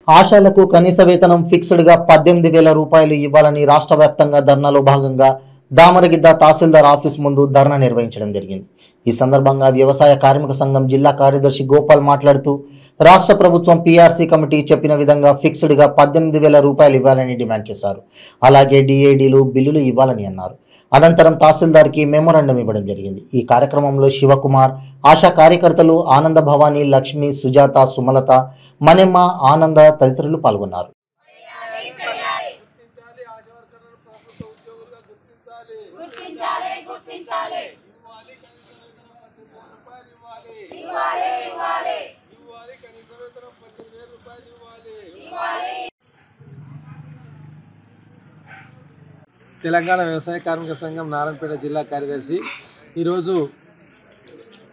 ఆశాలకు కనీస వేతనం ఫిక్స్డ్ గా 18,000 రూపాయలు ఇవ్వాలని రాష్ట్ర వ్యాప్తంగా ధర్నాలో భాగంగా దామరగిద్ద తహసీల్దార్ ఆఫీస్ ముందు ధర్నా నిర్వహించడం జరిగింది. ఈ సందర్భంగా వ్యవసాయ కార్మిక సంఘం జిల్లా కార్యదర్శి గోపాల్ మాట్లాడుతూ రాష్ట్ర ప్రభుత్వం పీఆర్సీ కమిటీ చెప్పిన విధంగా ఫిక్స్డ్ గా 18,000 రూపాయలు ఇవ్వాలని డిమాండ్ చేశారు. అలాగే డిఏడీలు బిల్లులు ఇవ్వాలని అన్నారు. అనంతరం తహసీల్దార్కి మెమోరాండం ఇవ్వడం జరిగింది. ఈ కార్యక్రమంలో శివకుమార్, ఆశా కార్యకర్తలు ఆనంద భవానీ, లక్ష్మి, సుజాత, సుమలత, మణెమ్మ, ఆనంద తదితరులు పాల్గొన్నారు. తెలంగాణ వ్యవసాయ కార్మిక సంఘం నారాయణపేట జిల్లా కార్యదర్శి ఈరోజు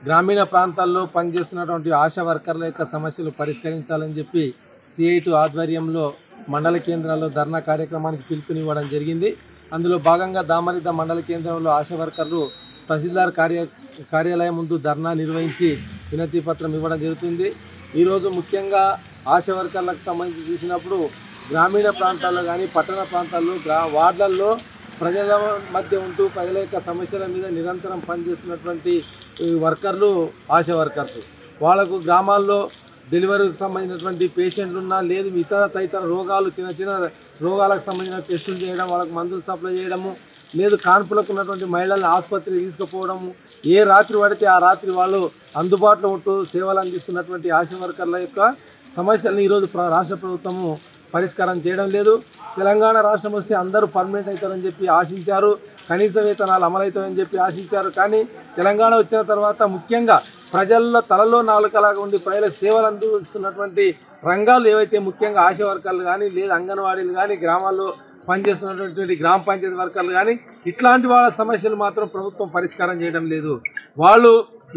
గ్రామీణ ప్రాంతాల్లో పనిచేస్తున్నటువంటి ఆశా వర్కర్ల యొక్క సమస్యలు పరిష్కరించాలని చెప్పి సిఐటి ఆధ్వర్యంలో మండల కేంద్రాల్లో ధర్నా కార్యక్రమానికి పిలుపునివ్వడం జరిగింది. అందులో భాగంగా దామరిద్ద మండల కేంద్రంలో ఆశా వర్కర్లు తహసీల్దార్ కార్యాలయం ముందు ధర్నా నిర్వహించి వినతి పత్రం ఇవ్వడం జరుగుతుంది. ఈరోజు ముఖ్యంగా ఆశా వర్కర్లకు సంబంధించి చూసినప్పుడు గ్రామీణ ప్రాంతాల్లో కానీ పట్టణ ప్రాంతాల్లో వార్డులలో ప్రజల మధ్య ఉంటూ ప్రజల యొక్క సమస్యల మీద నిరంతరం పనిచేస్తున్నటువంటి వర్కర్లు ఆశా వర్కర్స్. వాళ్ళకు గ్రామాల్లో డెలివరీకి సంబంధించినటువంటి పేషెంట్లు ఉన్నా లేదు తదితర రోగాలు చిన్న చిన్న రోగాలకు సంబంధించిన టెస్టులు చేయడం, వాళ్ళకు మందులు సప్లై చేయడము, లేదు కాన్పులకు ఉన్నటువంటి మహిళలను ఆసుపత్రికి తీసుకుపోవడము, ఏ రాత్రి పడితే ఆ రాత్రి వాళ్ళు అందుబాటులో ఉంటూ సేవలు అందిస్తున్నటువంటి ఆశా వర్కర్ల యొక్క సమస్యలను ఈరోజు రాష్ట్ర ప్రభుత్వము పరిష్కారం చేయడం లేదు. తెలంగాణ రాష్ట్రం వస్తే అందరూ పర్మనెంట్ అవుతారని చెప్పి ఆశించారు, కనీస వేతనాలు అమలవుతాయని చెప్పి ఆశించారు. కానీ తెలంగాణ వచ్చిన తర్వాత ముఖ్యంగా ప్రజల్లో తలలో నాలుకలాగా ఉండి ప్రజలకు సేవలు అందిస్తున్నటువంటి రంగాలు ఏవైతే ముఖ్యంగా ఆశా వర్కర్లు కానీ లేదు అంగన్వాడీలు కానీ గ్రామాల్లో పనిచేస్తున్నటువంటి గ్రామ పంచాయతీ వర్కర్లు కానీ ఇట్లాంటి వాళ్ళ సమస్యలు మాత్రం ప్రభుత్వం పరిష్కారం చేయడం లేదు. వాళ్ళు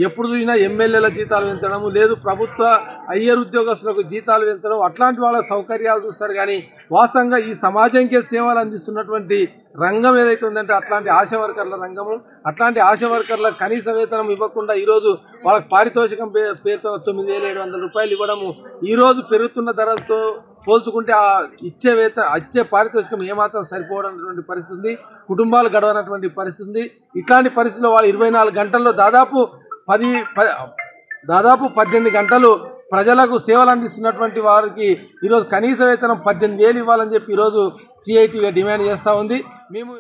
ఎప్పుడు చూసినా ఎమ్మెల్యేల జీతాలు పెంచడము, లేదు ప్రభుత్వ హయ్యర్ ఉద్యోగస్తులకు జీతాలు పెంచడం, అట్లాంటి వాళ్ళ సౌకర్యాలు చూస్తారు. కానీ వాస్తవంగా ఈ సమాజంకే సేవలు అందిస్తున్నటువంటి రంగం ఏదైతే ఉందంటే అట్లాంటి ఆశా వర్కర్ల రంగము, అట్లాంటి ఆశా వర్కర్ల కనీస వేతనం ఇవ్వకుండా ఈరోజు వాళ్ళకి పారితోషికం పేరుతో 9,700 రూపాయలు ఇవ్వడము, ఈరోజు పెరుగుతున్న ధరలతో పోల్చుకుంటే ఆ ఇచ్చే పారితోషికం ఏమాత్రం సరిపోవడటువంటి పరిస్థితి, కుటుంబాలు గడవనటువంటి పరిస్థితి. ఇట్లాంటి పరిస్థితుల్లో వాళ్ళు 24 గంటల్లో దాదాపు 18 గంటలు ప్రజలకు సేవలు అందిస్తున్నటువంటి వారికి ఈరోజు కనీస వేతనం 18,000 ఇవ్వాలని చెప్పి ఈరోజు సిఐటిగా డిమాండ్ చేస్తూ ఉంది. మేము